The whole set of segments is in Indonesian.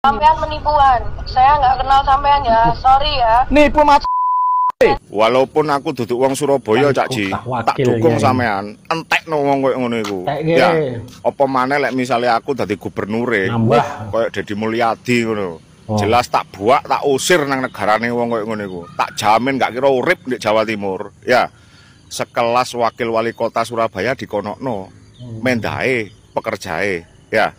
Sampean penipuan. Saya nggak kenal sampean ya. Sorry ya. Nipu mas. Walaupun aku duduk wong Surabaya Cak Ji, tak dukung sampean. Entekno wong koyo ngono iku. Ya, apa maneh lek misale aku dadi gubernure, koyo Deddy Mulyadi ngono. Jelas tak buak, tak usir nang negarane wong koyo ngono iku. Tak jamin gak kira urip di Jawa Timur. Ya. Sekelas wakil wali kota Surabaya dikonokno. Mendahe, pekerjae. Ya.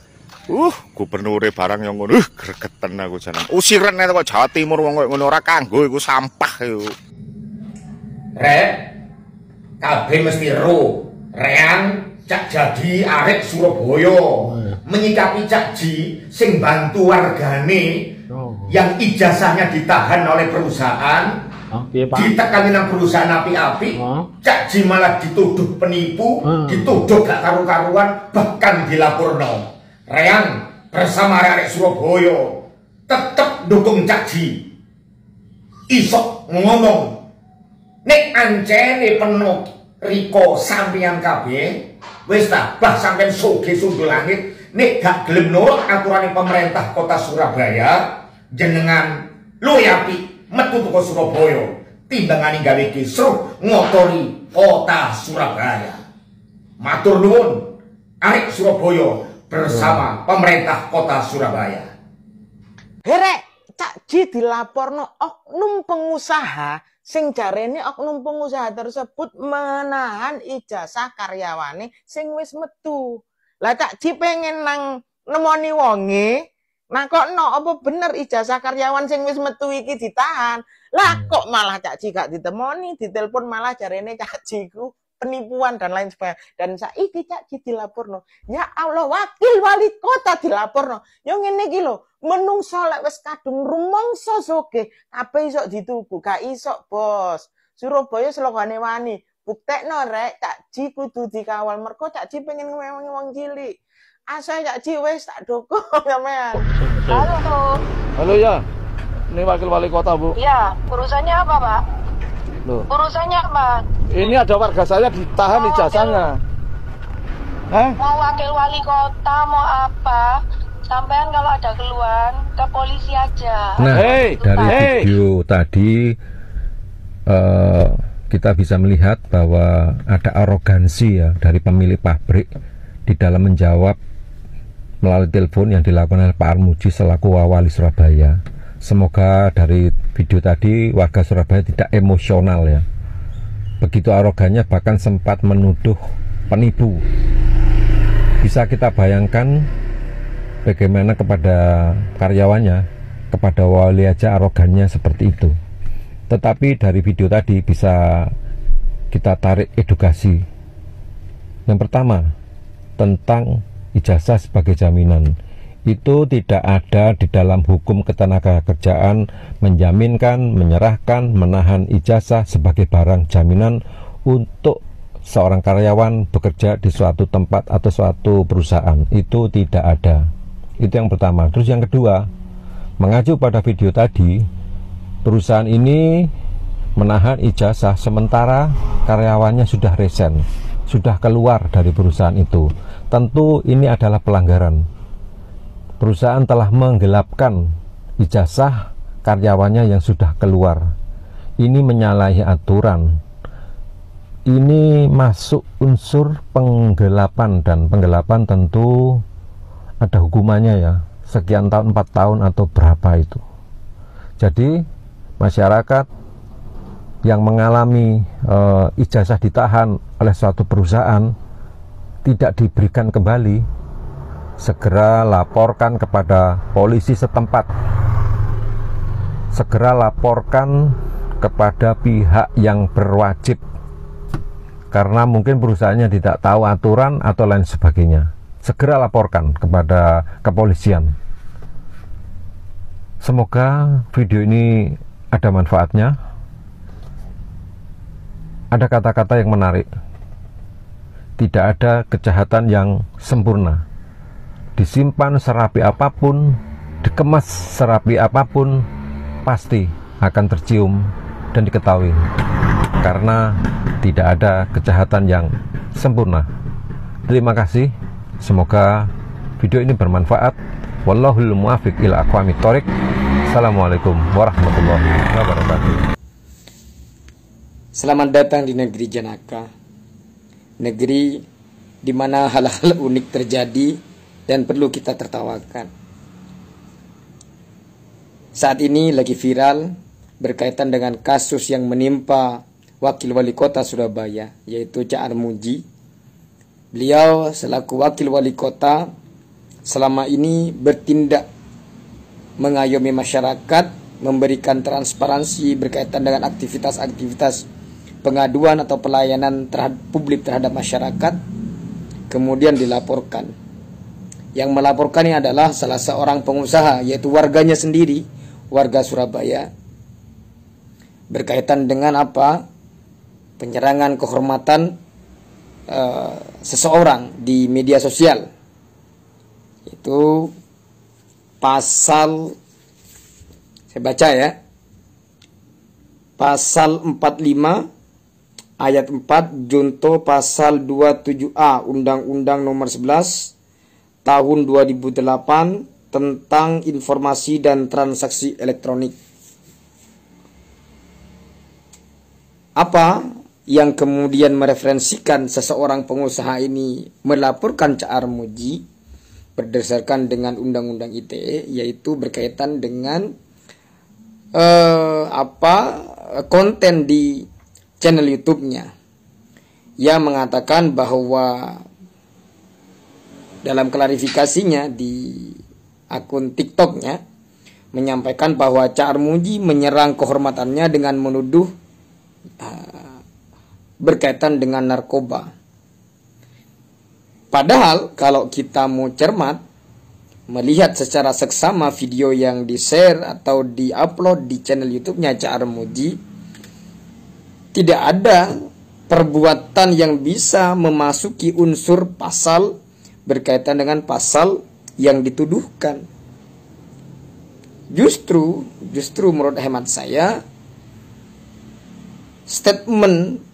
Gubernure barang yang ngono, gregeten aku jalan. Usiran kok Jawa Timur wong koyo ngono ora kanggo iku sampah iku. Rek, kabeh mesti ro. Reang Cak Jadi arek Surabaya menyikapi Cak Ji sing bantu wargane yang ijazahnya ditahan oleh perusahaan, ditekan nang perusahaan api-api. Cak Ji malah dituduh penipu, dituduh gak karu-karuan, bahkan dilaporno. Reang bersama arek Surabaya tetep dukung Cak Ji. Isok ngomong nek ancene penuh riko sampeyan kabeh wis ta bah sampeyan soge sundul langit nek gak gelem nurut aturane pemerintah kota Surabaya jenengan loyapi metu teko Surabaya timbangane gawe kisruh ngotori kota Surabaya. Matur nuwun arek Surabaya bersama pemerintah kota Surabaya. Herek Cak Ji dilaporno oknum pengusaha sing jarene oknum pengusaha tersebut menahan ijazah karyawane sing wis metu. Lah Cak Ji pengen nang nemoni wonge, nah kok no apa bener ijazah karyawan sing wis metu iki ditahan. Lah kok malah Cak Ji gak ditemoni, ditelepon malah jarene Cak Ji ku penipuan dan lain sebagainya. Dan saiki Cak Ji dilaporno. Ya Allah, wakil wali kota dilaporno. Yo ngene iki lho, menungso lek wis kadung rumangsa sugih, kabeh iso dituku, gak iso, Bos. Surabaya slogane wani, buktekno rek, Cak Ji kudu dikawal. Mergo Cak Ji pengen ngewengi wong cilik. Asal Cak Ji wis tak dukung sampean. Halo. Halo ya. Ini wakil wali kota, Bu. Ya, urusannya apa, Pak? Loh. Urusannya apa? Ini ada warga saya ditahan ijazahnya. Mau wakil wali kota, mau apa? Sampean kalau ada keluhan ke polisi aja. Nah, dari video tadi kita bisa melihat bahwa ada arogansi ya dari pemilik pabrik di dalam menjawab melalui telepon yang dilakukan oleh Pak Armuji selaku wali Surabaya. Semoga dari video tadi warga Surabaya tidak emosional ya. Begitu arogannya bahkan sempat menuduh penipu. Bisa kita bayangkan bagaimana kepada karyawannya, kepada wali aja arogannya seperti itu. Tetapi dari video tadi bisa kita tarik edukasi. Yang pertama, tentang ijazah sebagai jaminan. Itu tidak ada di dalam hukum ketenagakerjaan menjaminkan, menyerahkan, menahan ijazah sebagai barang jaminan untuk seorang karyawan bekerja di suatu tempat atau suatu perusahaan. Itu tidak ada. Itu yang pertama. Terus yang kedua, mengacu pada video tadi, perusahaan ini menahan ijazah sementara karyawannya sudah resign, sudah keluar dari perusahaan itu. Tentu ini adalah pelanggaran. Perusahaan telah menggelapkan ijazah karyawannya yang sudah keluar. Ini menyalahi aturan. Ini masuk unsur penggelapan, dan penggelapan tentu ada hukumannya ya. Sekian tahun, 4 tahun atau berapa itu. Jadi masyarakat yang mengalami ijazah ditahan oleh suatu perusahaan tidak diberikan kembali, segera laporkan kepada polisi setempat, segera laporkan kepada pihak yang berwajib, karena mungkin perusahaannya tidak tahu aturan atau lain sebagainya. Segera laporkan kepada kepolisian. Semoga video ini ada manfaatnya. Ada kata-kata yang menarik. Tidak ada kejahatan yang sempurna. Disimpan serapi apapun, dikemas serapi apapun, pasti akan tercium dan diketahui, karena tidak ada kejahatan yang sempurna. Terima kasih, semoga video ini bermanfaat. Wallahul muwaffiq ila aqwamit thoriq. Assalamualaikum warahmatullahi wabarakatuh. Selamat datang di negeri Janaka, negeri di mana hal-hal unik terjadi dan perlu kita tertawakan. Saat ini lagi viral berkaitan dengan kasus yang menimpa Wakil Wali Kota Surabaya, yaitu Cak Armuji. Beliau selaku Wakil Wali Kota selama ini bertindak mengayomi masyarakat, memberikan transparansi berkaitan dengan aktivitas-aktivitas pengaduan atau pelayanan publik terhadap masyarakat, kemudian dilaporkan. Yang melaporkan ini adalah salah seorang pengusaha, yaitu warganya sendiri, warga Surabaya, berkaitan dengan apa? Penyerangan kehormatan seseorang di media sosial. Itu pasal, saya baca ya, pasal 45 ayat 4 junto pasal 27A Undang-Undang Nomor 11 Tahun 2008 tentang informasi dan transaksi elektronik. Apa yang kemudian mereferensikan seseorang pengusaha ini melaporkan Cak Armuji berdasarkan dengan Undang-Undang ITE, yaitu berkaitan dengan konten di channel YouTube-nya. Ia mengatakan bahwa dalam klarifikasinya di akun TikTok-nya menyampaikan bahwa Cak Armuji menyerang kehormatannya dengan menuduh berkaitan dengan narkoba. Padahal kalau kita mau cermat, melihat secara seksama video yang di-share atau di-upload di channel YouTube-nya Cak Armuji, tidak ada perbuatan yang bisa memasuki unsur pasal berkaitan dengan pasal yang dituduhkan. Justru menurut hemat saya, statementnya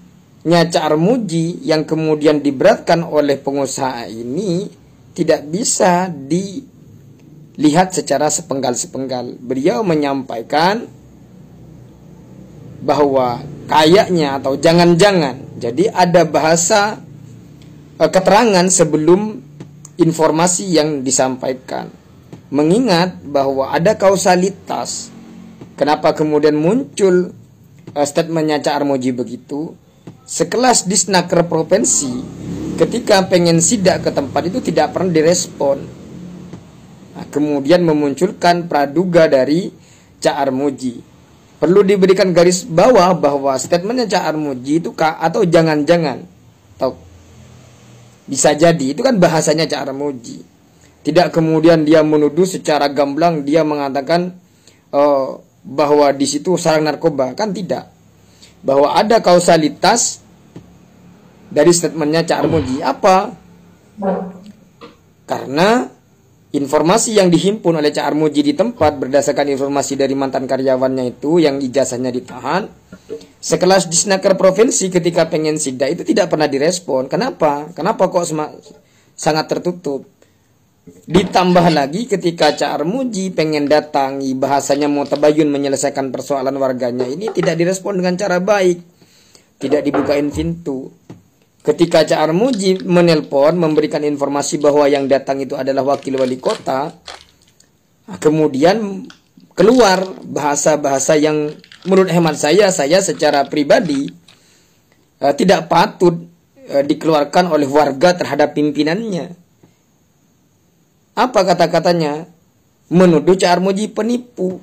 Cak Armuji yang kemudian diberatkan oleh pengusaha ini tidak bisa dilihat secara sepenggal-sepenggal. Beliau menyampaikan bahwa kayaknya atau jangan-jangan, jadi ada bahasa keterangan sebelum informasi yang disampaikan, mengingat bahwa ada kausalitas. Kenapa kemudian muncul statementnya Cak Armuji begitu? Sekelas Disnaker Provinsi ketika pengen sidak ke tempat itu tidak pernah direspon. Nah, kemudian memunculkan praduga dari Cak Armuji. Perlu diberikan garis bawah bahwa statementnya Cak Armuji itu atau jangan-jangan, atau bisa jadi itu kan bahasanya Cak Armuji. Tidak kemudian dia menuduh secara gamblang, dia mengatakan bahwa di situ sarang narkoba, kan tidak. Bahwa ada kausalitas dari statementnya Cak Armuji. Apa? Karena informasi yang dihimpun oleh Cak Armuji di tempat berdasarkan informasi dari mantan karyawannya itu yang ijazahnya ditahan, sekelas Disnaker Provinsi ketika pengen sidak itu tidak pernah direspon. Kenapa? Kenapa kok sangat tertutup? Ditambah lagi ketika Cak Armuji pengen datangi, bahasanya mau tabayun menyelesaikan persoalan warganya ini, tidak direspon dengan cara baik, tidak dibukain pintu. Ketika Cak Armuji menelpon memberikan informasi bahwa yang datang itu adalah wakil wali kota, kemudian keluar bahasa-bahasa yang menurut hemat saya secara pribadi tidak patut dikeluarkan oleh warga terhadap pimpinannya. Apa kata-katanya? Menuduh Cak Armuji penipu.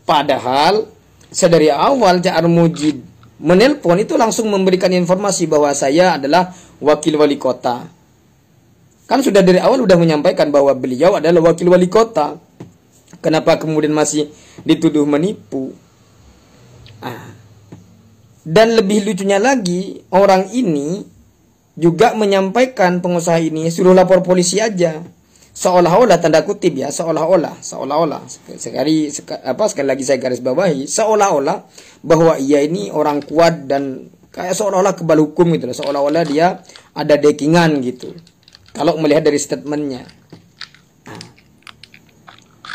Padahal sedari awal Cak Armuji menelpon itu langsung memberikan informasi bahwa saya adalah wakil wali kota. Kan sudah dari awal sudah menyampaikan bahwa beliau adalah wakil wali kota. Kenapa kemudian masih dituduh menipu? Dan lebih lucunya lagi, orang ini juga menyampaikan, pengusaha ini suruh lapor polisi aja. Seolah-olah, tanda kutip ya, seolah-olah sekali lagi saya garis bawahi, seolah-olah bahwa ia ini orang kuat dan kayak seolah-olah kebal hukum gitu loh, seolah-olah dia ada dekingan gitu kalau melihat dari statementnya.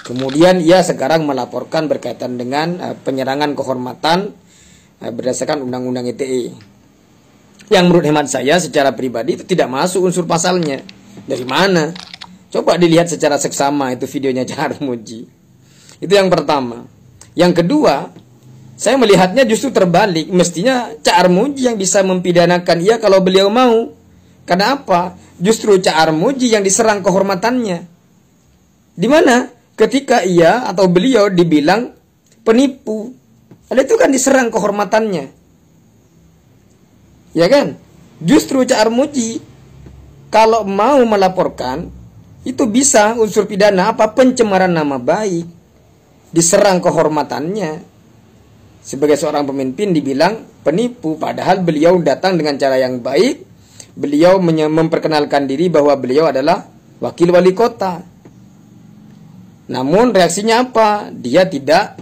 Kemudian ia sekarang melaporkan berkaitan dengan penyerangan kehormatan berdasarkan Undang-Undang ITE. Yang menurut hemat saya secara pribadi itu tidak masuk unsur pasalnya. Dari mana? Coba dilihat secara seksama itu videonya Cak Armuji. Itu yang pertama. Yang kedua, saya melihatnya justru terbalik. Mestinya Cak Armuji yang bisa mempidanakan ia kalau beliau mau. Karena apa? Justru Cak Armuji yang diserang kehormatannya. Di mana? Ketika ia atau beliau dibilang penipu. Ada itu kan diserang kehormatannya. Ya kan? Justru Cak Armuji kalau mau melaporkan itu bisa unsur pidana apa? Pencemaran nama baik. Diserang kehormatannya. Sebagai seorang pemimpin dibilang penipu, padahal beliau datang dengan cara yang baik. Beliau memperkenalkan diri bahwa beliau adalah wakil wali kota. Namun reaksinya apa? Dia tidak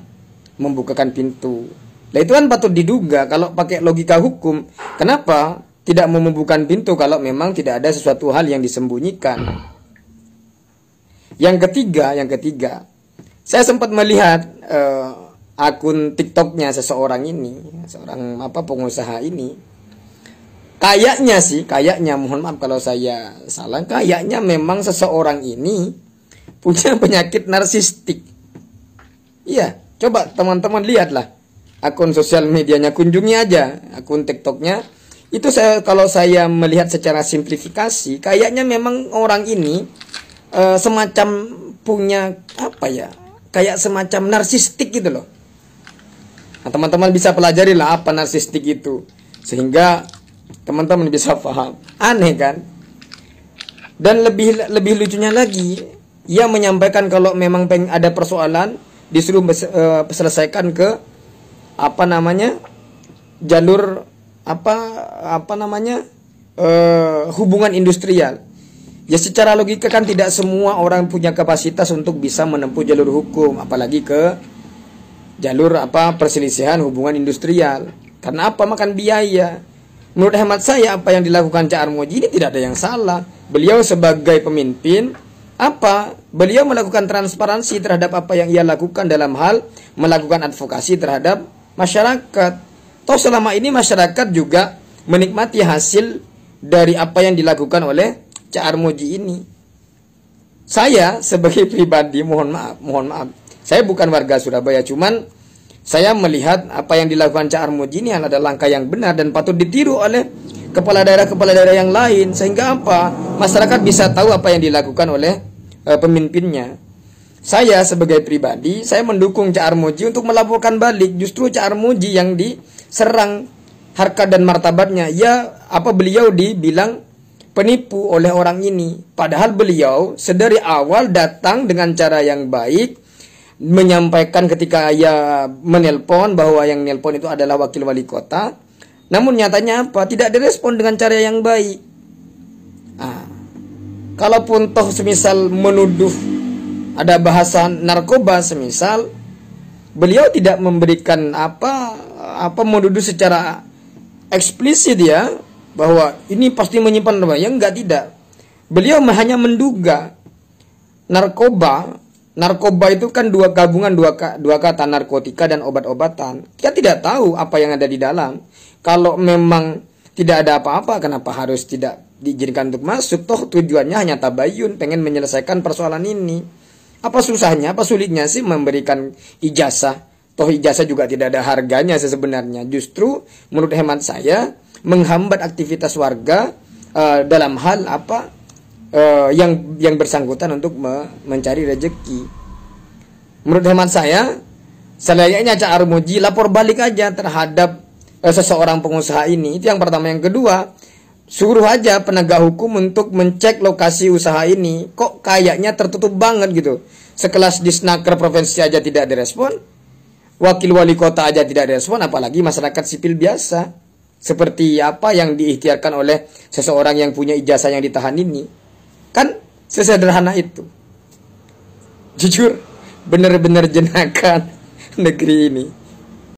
membukakan pintu. Nah itu kan patut diduga kalau pakai logika hukum. Kenapa tidak mau membukakan pintu kalau memang tidak ada sesuatu hal yang disembunyikan? Yang ketiga, saya sempat melihat akun TikToknya seseorang ini, seorang pengusaha ini. Kayaknya mohon maaf kalau saya salah, kayaknya memang seseorang ini punya penyakit narsistik. Iya, coba teman-teman lihatlah akun sosial medianya, kunjungi aja akun TikToknya. Itu kalau saya melihat secara simplifikasi, kayaknya memang orang ini semacam punya kayak semacam narsistik gitu loh. Nah, teman-teman bisa pelajari lah apa narsistik itu, sehingga teman-teman bisa paham. Aneh kan? Dan lebih lucunya lagi, ia menyampaikan kalau memang ada persoalan disuruh selesaikan ke jalur hubungan industrial. Ya secara logika kan tidak semua orang punya kapasitas untuk bisa menempuh jalur hukum, apalagi ke jalur perselisihan hubungan industrial. Karena makan biaya. Menurut hemat saya apa yang dilakukan Cak Armuji ini tidak ada yang salah. Beliau sebagai pemimpin beliau melakukan transparansi terhadap apa yang ia lakukan dalam hal melakukan advokasi terhadap masyarakat. Toh selama ini masyarakat juga menikmati hasil dari apa yang dilakukan oleh Cak Armuji ini. Saya sebagai pribadi mohon maaf, saya bukan warga Surabaya, cuman saya melihat apa yang dilakukan Cak Armuji ini adalah langkah yang benar dan patut ditiru oleh kepala daerah yang lain, sehingga masyarakat bisa tahu apa yang dilakukan oleh pemimpinnya. Saya sebagai pribadi, saya mendukung Cak Armuji untuk melaporkan balik. Justru Cak Armuji yang diserang harkat dan martabatnya. Beliau dibilang penipu oleh orang ini, padahal beliau sedari awal datang dengan cara yang baik, menyampaikan ketika ia menelpon bahwa yang nelpon itu adalah wakil wali kota. Namun nyatanya tidak direspon dengan cara yang baik. Kalaupun toh semisal menuduh ada bahasa narkoba semisal, beliau tidak memberikan menuduh secara eksplisit ya bahwa ini pasti menyimpan narkoba. Ya tidak. Beliau hanya menduga narkoba itu kan dua kata, narkotika dan obat-obatan. Kita tidak tahu apa yang ada di dalam. Kalau memang tidak ada apa-apa, kenapa harus tidak diizinkan untuk masuk? Toh tujuannya hanya tabayun, pengen menyelesaikan persoalan ini. Apa susahnya, apa sulitnya sih memberikan ijazah? Toh ijazah juga tidak ada harganya sebenarnya. Justru menurut hemat saya menghambat aktivitas warga dalam hal yang bersangkutan untuk mencari rezeki. Menurut hemat saya, selayaknya Cak Armuji lapor balik aja terhadap seseorang pengusaha ini. Itu yang pertama. Yang kedua, suruh aja penegak hukum untuk mencek lokasi usaha ini. Kok kayaknya tertutup banget gitu. Sekelas Disnaker provinsi aja tidak direspon, wakil wali kota aja tidak direspon, apalagi masyarakat sipil biasa. Seperti apa yang diikhtiarkan oleh seseorang yang punya ijazah yang ditahan ini. Kan sesederhana itu. Jujur, benar-benar jenaka negeri ini.